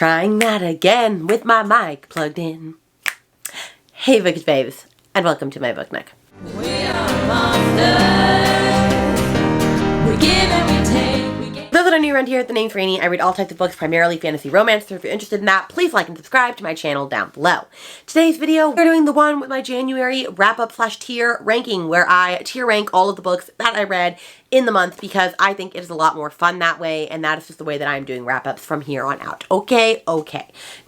Trying that again with my mic plugged in. Hey Bookish Babes, and welcome to my book nook. We are monsters. We give and we take. Those that are new around here, the name's Rainy. I read all types of books, primarily fantasy romance, so if you're interested in that, please like and subscribe to my channel down below. Today's video, we're doing the one with my January wrap-up / tier ranking, where I tier rank all of the books that I read in the month because I think it is a lot more fun that way, and that is just the way that I'm doing wrap-ups from here on out. Okay.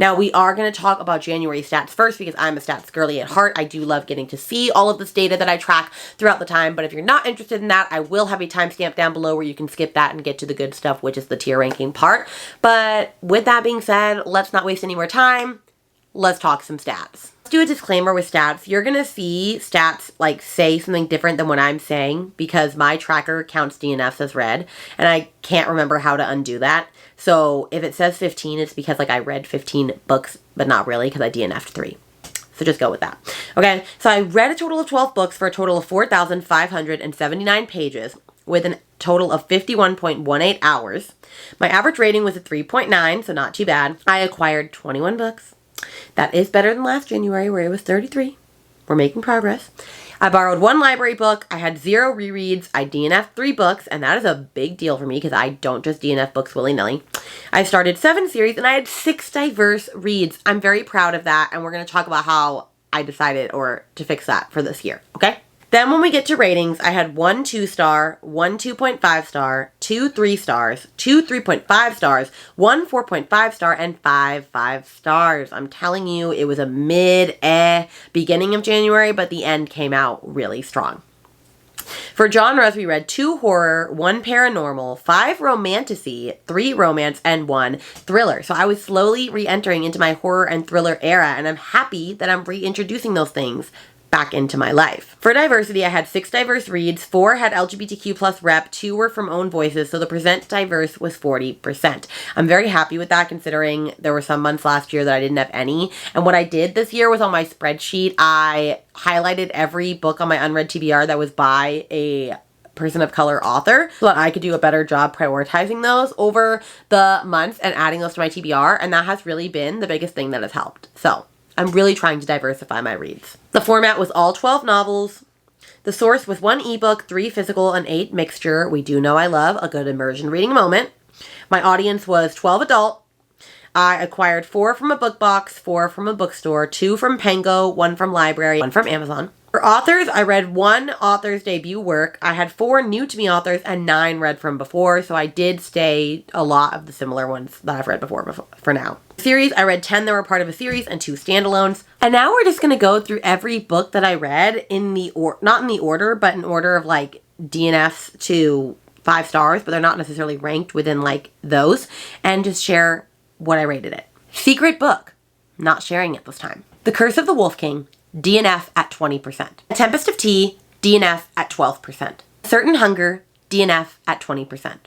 Now, we are going to talk about January stats first because I'm a stats girly at heart. I do love getting to see all of this data that I track throughout the time, but if you're not interested in that, I will have a timestamp down below where you can skip that and get to the good stuff, which is the tier ranking part. But with that being said, let's not waste any more time. Let's talk some stats. Let's do a disclaimer with stats. You're going to see stats like say something different than what I'm saying because my tracker counts DNFs as read and I can't remember how to undo that. So if it says 15, it's because like I read 15 books, but not really because I DNF'd 3. So just go with that. Okay, so I read a total of 12 books for a total of 4,579 pages with a total of 51.18 hours. My average rating was a 3.9, so not too bad. I acquired 21 books. That is better than last January where it was 33. We're making progress. I borrowed 1 library book. I had 0 rereads. I DNF'd 3 books, and that is a big deal for me because I don't just DNF books willy-nilly. I started 7 series, and I had 6 diverse reads. I'm very proud of that, and we're going to talk about how I decided to fix that for this year, okay? Then when we get to ratings, I had 1 2-star, 1 2.5 star, 2 3 stars, 2 3.5 stars, 1 4.5 star, and 5 5 stars. I'm telling you, it was a beginning of January, but the end came out really strong. For genres, we read 2 horror, 1 paranormal, 5 romantasy, 3 romance, and 1 thriller. So I was slowly re-entering into my horror and thriller era, and I'm happy that I'm reintroducing those things back into my life. For diversity, I had 6 diverse reads, 4 had LGBTQ plus rep, 2 were from own voices, so the percent diverse was 40%. I'm very happy with that considering there were some months last year that I didn't have any, and what I did this year was on my spreadsheet, I highlighted every book on my unread TBR that was by a person of color author so that I could do a better job prioritizing those over the months and adding those to my TBR, and that has really been the biggest thing that has helped. So I'm really trying to diversify my reads. The format was all 12 novels. The source was 1 ebook, 3 physical, and 8 mixture. We do know I love a good immersion reading moment. My audience was 12 adult. I acquired 4 from a book box, 4 from a bookstore, 2 from Pengo, 1 from library, 1 from Amazon. For authors, I read 1 author's debut work. I had 4 new-to-me authors and 9 read from before, so I did stay a lot of the similar ones that I've read before for now. Series, I read 10 that were part of a series and 2 standalones. And now we're just going to go through every book that I read in the not in the order, but in order of like DNFs to 5 stars, but they're not necessarily ranked within like those, and just share what I rated it. Secret book, not sharing it this time. The Curse of the Wolf King, DNF at 20%. A Tempest of Tea, DNF at 12%. Certain Hunger, DNF at 20%.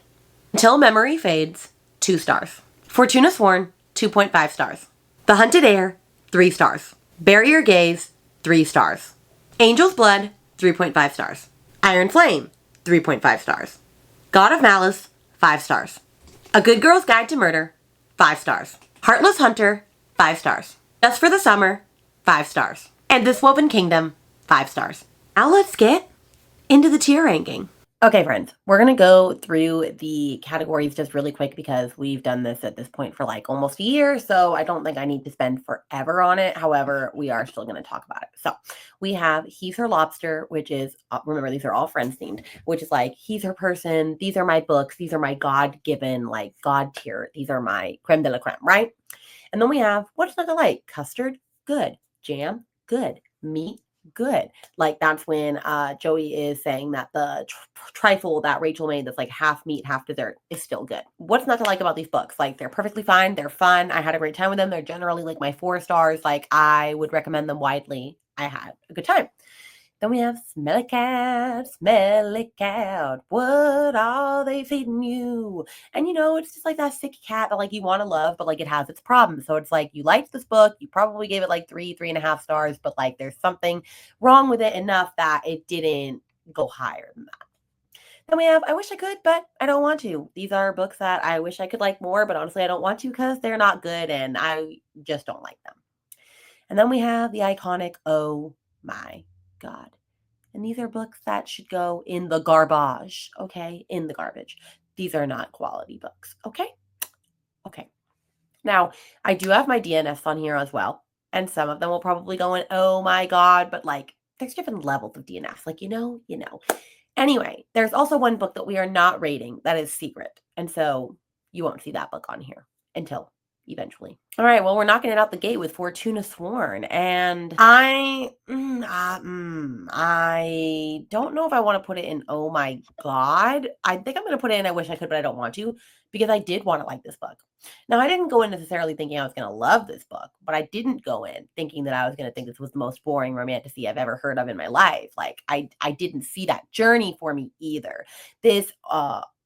Until Memory Fades, 2 stars. Fortuna Sworn, 2.5 stars. The Hunted Heir, 3 stars. Bury Your Gaze, 3 stars. Angel's Blood, 3.5 stars. Iron Flame, 3.5 stars. God of Malice, 5 stars. A Good Girl's Guide to Murder, 5 stars. Heartless Hunter, 5 stars. Just for the Summer, 5 stars. And This Woven Kingdom, 5 stars. Now let's get into the tier ranking. Okay, friends, we're going to go through the categories just really quick because we've done this at this point for like almost a year, so I don't think I need to spend forever on it. However, we are still going to talk about it. So we have He's Her Lobster, which is, remember, these are all friends themed, which is like, he's her person, these are my books, these are my God-given, like God tier, these are my creme de la creme, right? And then we have What's Not to Like? Custard, good. Jam, good. Meat, good. Like that's when Joey is saying that the trifle that Rachel made that's like half meat, half dessert is still good. What's not to like about these books? Like they're perfectly fine. They're fun. I had a great time with them. They're generally like my 4 stars. Like I would recommend them widely. I had a good time. Then we have Smelly Cat, what are they feeding you? And you know, it's just like that sick cat that like you want to love, but like it has its problems. So it's like you liked this book, you probably gave it like 3.5 stars, but like there's something wrong with it enough that it didn't go higher than that. Then we have I Wish I Could, but I Don't Want to. These are books that I wish I could like more, but honestly I don't want to because they're not good and I just don't like them. And then we have the iconic Oh My God. And these are books that should go in the garbage, okay? In the garbage. These are not quality books, okay? Okay. Now, I do have my DNFs on here as well. And some of them will probably go in, oh my God, but like there's different levels of DNFs. Like, you know. Anyway, there's also one book that we are not rating that is secret. And so you won't see that book on here until eventually. All right, well, we're knocking it out the gate with Fortuna Sworn. And I don't know if I want to put it in oh my God. I think I'm going to put it in I Wish I Could, but I don't want to because I did want to like this book. Now, I didn't go in necessarily thinking I was going to love this book, but I didn't go in thinking that I was going to think this was the most boring romantasy I've ever heard of in my life. Like, I didn't see that journey for me either. This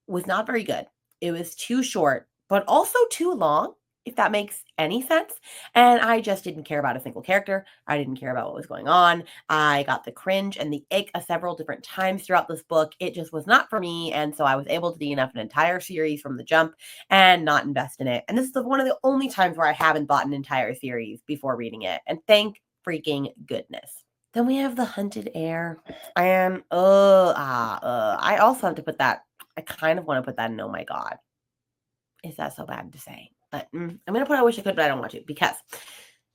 was not very good. It was too short, but also too long, if that makes any sense. And I just didn't care about a single character. I didn't care about what was going on. I got the cringe and the ick several different times throughout this book. It just was not for me. And so I was able to DNF an entire series from the jump and not invest in it. And this is one of the only times where I haven't bought an entire series before reading it. And thank freaking goodness. Then we have The Hunted Heir. And I also have to put that, I kind of want to put that in oh my God. Is that so bad to say? But I'm going to put I Wish I Could, but I don't want to because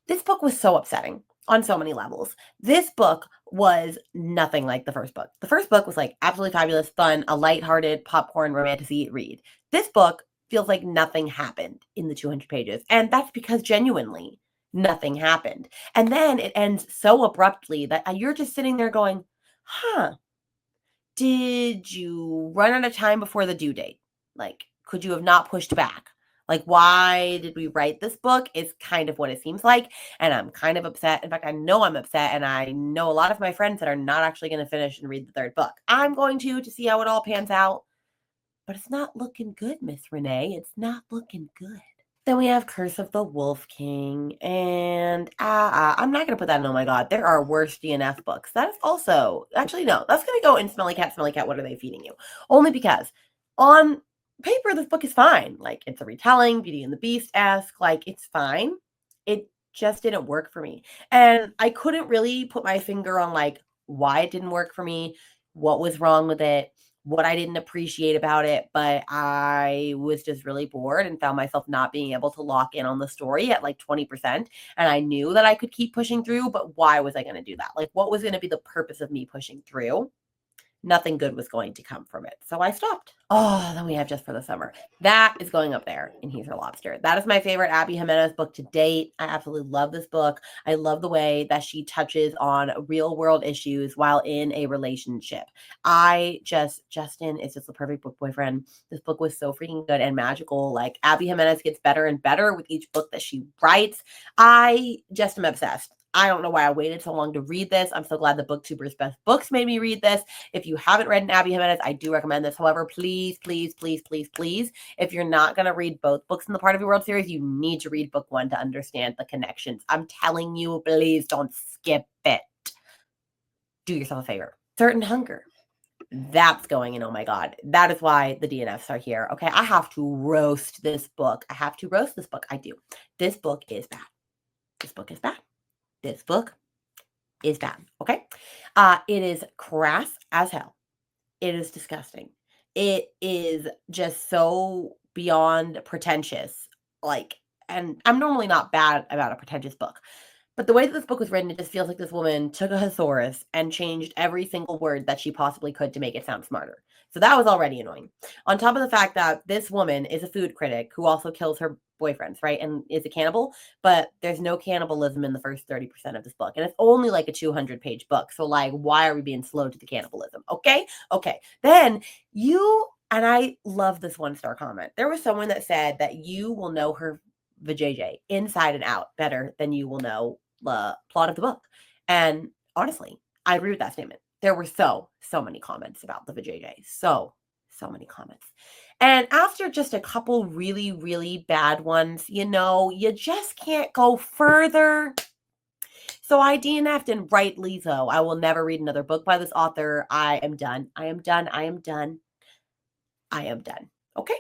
this book was so upsetting on so many levels. This book was nothing like the first book. The first book was like absolutely fabulous, fun, a lighthearted popcorn romantasy read. This book feels like nothing happened in the 200 pages. And that's because genuinely nothing happened. And then it ends so abruptly that you're just sitting there going, huh, did you run out of time before the due date? Like, could you have not pushed back? Like, why did we write this book is kind of what it seems like. And I'm kind of upset. In fact, I know I'm upset. And I know a lot of my friends that are not actually going to finish and read the third book. I'm going to see how it all pans out. But it's not looking good, Miss Renee. It's not looking good. Then we have Curse of the Wolf King. And I'm not going to put that in oh my God. There are worse DNF books. That is also, actually, no. That's going to go in Smelly Cat, what are they feeding you? Only because on paper, this book is fine. Like, it's a retelling, Beauty and the Beast-esque. Like, it's fine. It just didn't work for me. And I couldn't really put my finger on, like, why it didn't work for me, what was wrong with it, what I didn't appreciate about it, but I was just really bored and found myself not being able to lock in on the story at like 20%. And I knew that I could keep pushing through, but why was I going to do that? Like, what was going to be the purpose of me pushing through? Nothing good was going to come from it. So I stopped. Oh, then we have Just for the Summer. That is going up there in He's Her Lobster. That is my favorite Abby Jimenez book to date. I absolutely love this book. I love the way that she touches on real world issues while in a relationship. Justin is just the perfect book boyfriend. This book was so freaking good and magical. Like, Abby Jimenez gets better and better with each book that she writes. I just am obsessed. I don't know why I waited so long to read this. I'm so glad the BookTuber's Best Books made me read this. If you haven't read an Abby Jimenez, I do recommend this. However, please, if you're not going to read both books in the Part of Your World series, you need to read book one to understand the connections. I'm telling you, please don't skip it. Do yourself a favor. Certain Hunger. That's going in oh my God. That is why the DNFs are here. Okay, I have to roast this book. I do. This book is bad. This book is bad. Okay? It is crass as hell. It is disgusting. It is just so beyond pretentious. Like, and I'm normally not bad about a pretentious book. But the way that this book was written, it just feels like this woman took a thesaurus and changed every single word that she possibly could to make it sound smarter. So that was already annoying. On top of the fact that this woman is a food critic who also kills her boyfriends, right? And is a cannibal, but there's no cannibalism in the first 30% of this book. And it's only like a 200-page book. So like, why are we being slow to the cannibalism? Okay. Then and I love this 1-star comment. There was someone that said that you will know her vajayjay inside and out better than you will know the plot of the book. And honestly, I agree with that statement. There were so many comments about the vajayjay. So many comments. And after just a couple really, really bad ones, you just can't go further. So I DNF'd, and rightly so. I will never read another book by this author. I am done. I am done. Okay?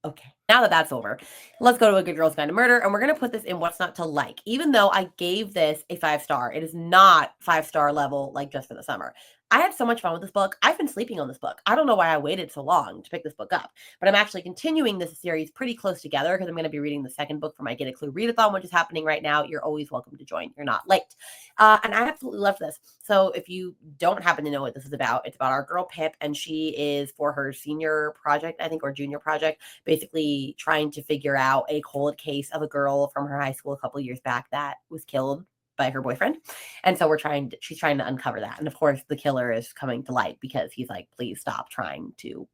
Okay, now that that's over, let's go to A Good Girl's Guide to Murder, and we're going to put this in What's Not to Like. Even though I gave this a 5-star, it is not 5-star level like Just for the Summer. I had so much fun with this book. I've been sleeping on this book. I don't know why I waited so long to pick this book up, but I'm actually continuing this series pretty close together because I'm going to be reading the second book for my Get a Clue readathon, which is happening right now. You're always welcome to join. You're not late. And I absolutely love this. So if you don't happen to know what this is about, it's about our girl Pip, and she is for her senior project, I think, or junior project, basically trying to figure out a cold case of a girl from her high school a couple years back that was killed by her boyfriend. And so she's trying to uncover that. And of course, the killer is coming to light because he's like, please stop trying to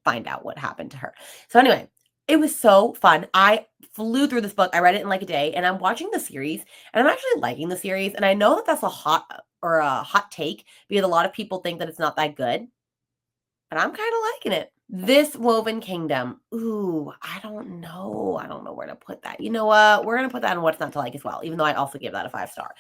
find out what happened to her. So anyway, it was so fun. I flew through this book. I read it in like a day, and I'm watching the series, and I'm actually liking the series. And I know that that's a hot take because a lot of people think that it's not that good, but I'm kind of liking it. This Woven Kingdom. Ooh, I don't know. I don't know where to put that. You know what? We're going to put that in What's Not to Like as well, even though I also gave that a 5-star.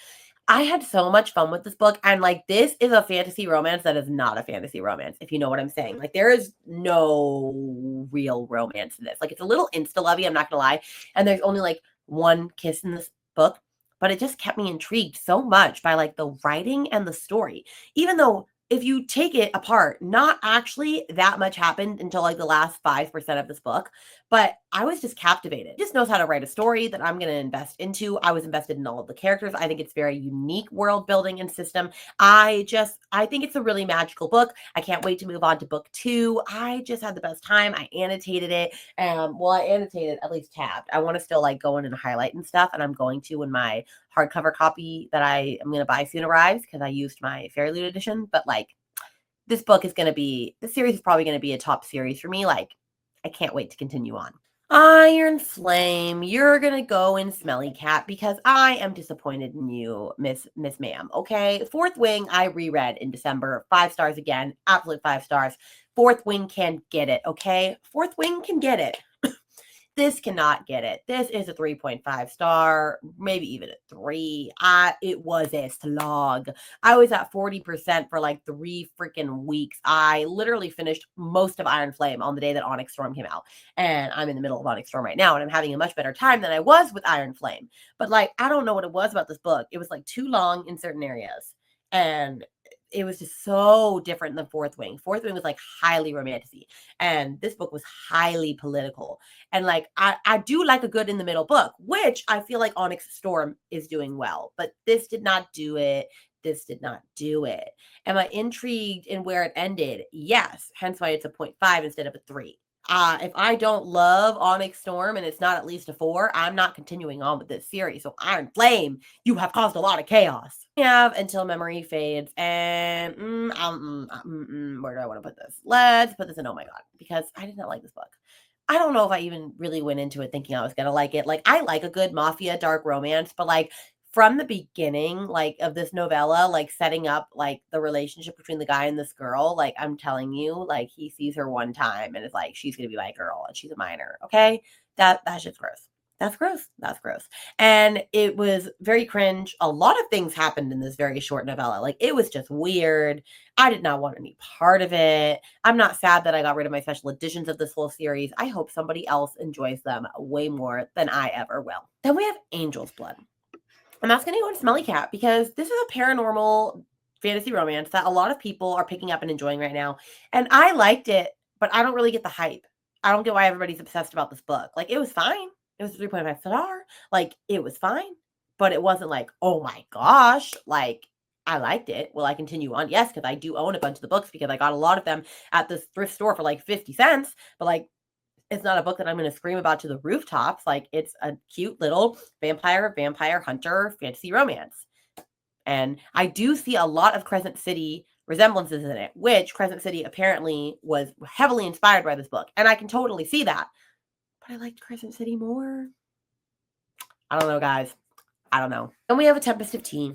I had so much fun with this book, and like this is a fantasy romance that is not a fantasy romance, if you know what I'm saying. Like there is no real romance in this. Like it's a little insta-lovey, I'm not gonna lie, and there's only like one kiss in this book, but it just kept me intrigued so much by like the writing and the story. Even though if you take it apart, not actually that much happened until like the last 5% of this book, but I was just captivated. Just knows how to write a story that I'm going to invest into. I was invested in all of the characters. I think it's very unique world building and system. I think it's a really magical book. I can't wait to move on to book 2. I just had the best time. I annotated it. I annotated at least tabbed. I want to still like go in and highlight and stuff, and I'm going to when my hardcover copy that I am going to buy soon arrives because I used my Fairy Loot edition. But like this series is probably going to be a top series for me. Like I can't wait to continue on. Iron Flame, you're going to go in Smelly Cat because I am disappointed in you, Miss Ma'am. Okay. Fourth Wing, I reread in December. 5 stars again. Absolute 5 stars. Fourth Wing can get it. Okay. Fourth Wing can get it. This cannot get it. This is a 3.5 star, maybe even a 3. It was a slog. I was at 40% for like 3 freaking weeks. I literally finished most of Iron Flame on the day that Onyx Storm came out. And I'm in the middle of Onyx Storm right now, and I'm having a much better time than I was with Iron Flame. But like, I don't know what it was about this book. It was like too long in certain areas. And it was just so different than Fourth Wing. Fourth Wing was like highly romantic-y, and this book was highly political. And like I do like a good in the middle book, which I feel like Onyx Storm is doing well, but this did not do it. This did not do it. Am I intrigued in where it ended? Yes. Hence why it's a 0.5 instead of a 3. If I don't love Onyx Storm and it's not at least a 4, I'm not continuing on with this series. So Iron Flame, you have caused a lot of chaos. We have Until Memory Fades, and where do I want to put this? Let's put this in Oh My God, because I did not like this book. I don't know if I even really went into it thinking I was going to like it. Like, I like a good mafia dark romance, but like from the beginning, like of this novella, like setting up like the relationship between the guy and this girl, like I'm telling you, like he sees her one time and it's like, she's going to be my girl and she's a minor. Okay. That's just gross. That's gross. That's gross. And it was very cringe. A lot of things happened in this very short novella. Like it was just weird. I did not want any part of it. I'm not sad that I got rid of my special editions of this whole series. I hope somebody else enjoys them way more than I ever will. Then we have Angel's Blood. And that's going to go to Smelly Cat because this is a paranormal fantasy romance that a lot of people are picking up and enjoying right now. And I liked it, but I don't really get the hype. I don't get why everybody's obsessed about this book. Like, it was fine. It was a 3.5 star. Like, it was fine. But it wasn't like, oh my gosh. Like, I liked it. Will I continue on? Yes, because I do own a bunch of the books because I got a lot of them at this thrift store for like 50 cents. But like, it's not a book that I'm going to scream about to the rooftops. Like, it's a cute little vampire hunter fantasy romance. And I do see a lot of Crescent City resemblances in it, which Crescent City apparently was heavily inspired by this book. And I can totally see that. But I liked Crescent City more. I don't know, guys. I don't know. Then we have A Tempest of Tea.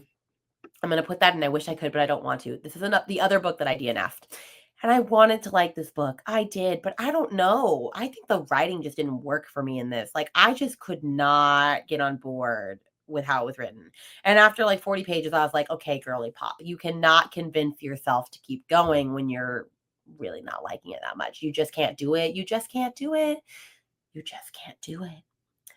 I'm going to put that in. I wish I could, but I don't want to. This is the other book that I DNF'd. And I wanted to like this book. I did, but I don't know. I think the writing just didn't work for me in this. Like, I just could not get on board with how it was written. And after like 40 pages, I was like, okay, girly pop, you cannot convince yourself to keep going when you're really not liking it that much. You just can't do it. You just can't do it. You just can't do it.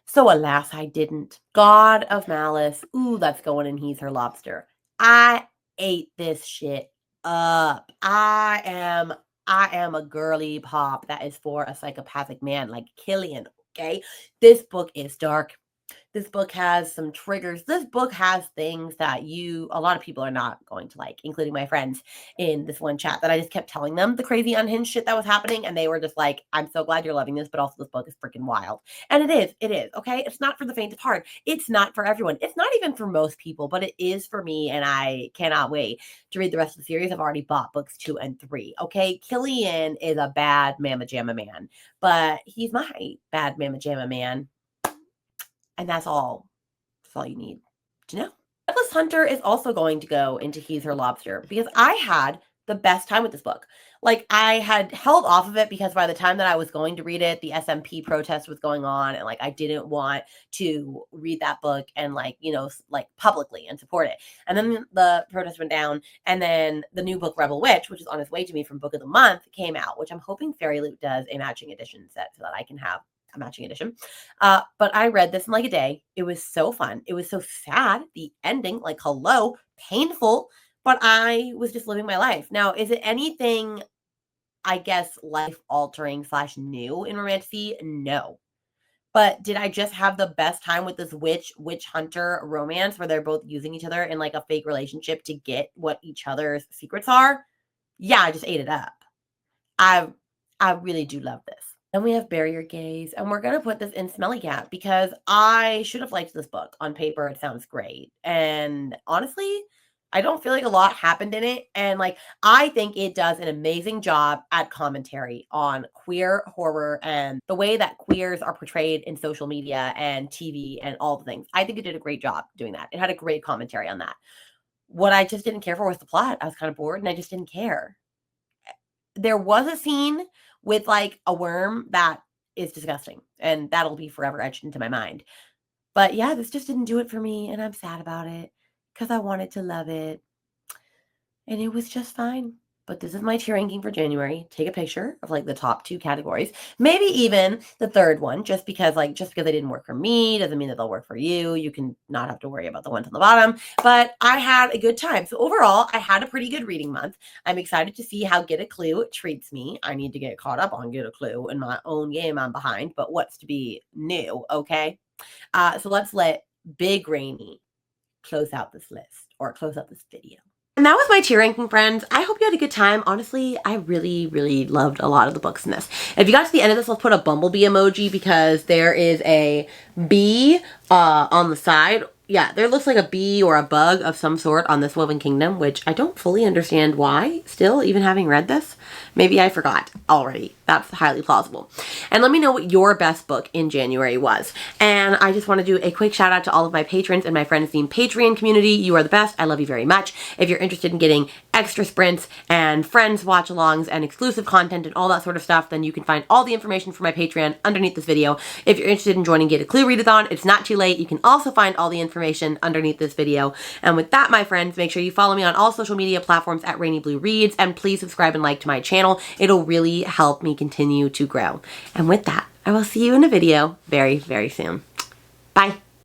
So alas, I didn't. God of Malice. Ooh, that's going in He's Her Lobster. I ate this shit up. I am a girly pop that is for a psychopathic man like Killian, okay? This book is dark. This book has some triggers. This book has things that a lot of people are not going to like, including my friends in this one chat that I just kept telling them the crazy unhinged shit that was happening. And they were just like, I'm so glad you're loving this, but also this book is freaking wild. And it is, okay? It's not for the faint of heart. It's not for everyone. It's not even for most people, but it is for me. And I cannot wait to read the rest of the series. I've already bought books 2 and 3, okay? Killian is a bad mamma jamma man, but he's my bad mamma jamma man. And that's all. That's all you need to know. Headless Hunter is also going to go into He's Her Lobster because I had the best time with this book. Like, I had held off of it because by the time that I was going to read it, the SMP protest was going on, and like I didn't want to read that book and like, you know, like publicly and support it. And then the protest went down, and then the new book Rebel Witch, which is on its way to me from Book of the Month, came out, which I'm hoping Fairy Loot does a matching edition set so that I can have a matching edition. But I read this in like a day. It was so fun. It was so sad. The ending, like, hello, painful, but I was just living my life. Now, is it anything, I guess, life-altering / new in Romantasy? No. But did I just have the best time with this witch hunter romance where they're both using each other in like a fake relationship to get what each other's secrets are? Yeah, I just ate it up. I really do love this. Then we have Barrier Gaze, and we're going to put this in Smelly Cat because I should have liked this book. On paper, it sounds great. And honestly, I don't feel like a lot happened in it. And like, I think it does an amazing job at commentary on queer horror and the way that queers are portrayed in social media and TV and all the things. I think it did a great job doing that. It had a great commentary on that. What I just didn't care for was the plot. I was kind of bored and I just didn't care. There was a scene with like a worm that is disgusting, and that'll be forever etched into my mind. But yeah, this just didn't do it for me, and I'm sad about it because I wanted to love it, and it was just fine. But this is my tier ranking for January. Take a picture of like the top 2 categories, maybe even the third one, just because they didn't work for me doesn't mean that they'll work for you. You can not have to worry about the ones on the bottom, but I had a good time. So overall, I had a pretty good reading month. I'm excited to see how Get a Clue treats me. I need to get caught up on Get a Clue in my own game. I'm behind, but what's to be new, okay? So let's let Big Rainy close out this list or close out this video. And that was my tier ranking, friends. I hope you had a good time. Honestly, I really, really loved a lot of the books in this. If you got to the end of this, let's put a bumblebee emoji because there is a bee on the side. Yeah, there looks like a bee or a bug of some sort on this Woven Kingdom, which I don't fully understand why still, even having read this. Maybe I forgot already. That's highly plausible. And let me know what your best book in January was. And I just want to do a quick shout out to all of my patrons and my Friends Theme Patreon community. You are the best. I love you very much. If you're interested in getting extra sprints and friends watch-alongs and exclusive content and all that sort of stuff, then you can find all the information for my Patreon underneath this video. If you're interested in joining Get a Clue Readathon, it's not too late. You can also find all the information underneath this video. And with that, my friends, make sure you follow me on all social media platforms at rainybluereads, and please subscribe and like to my channel. It'll really help me continue to grow. And with that, I will see you in a video very, very soon. Bye.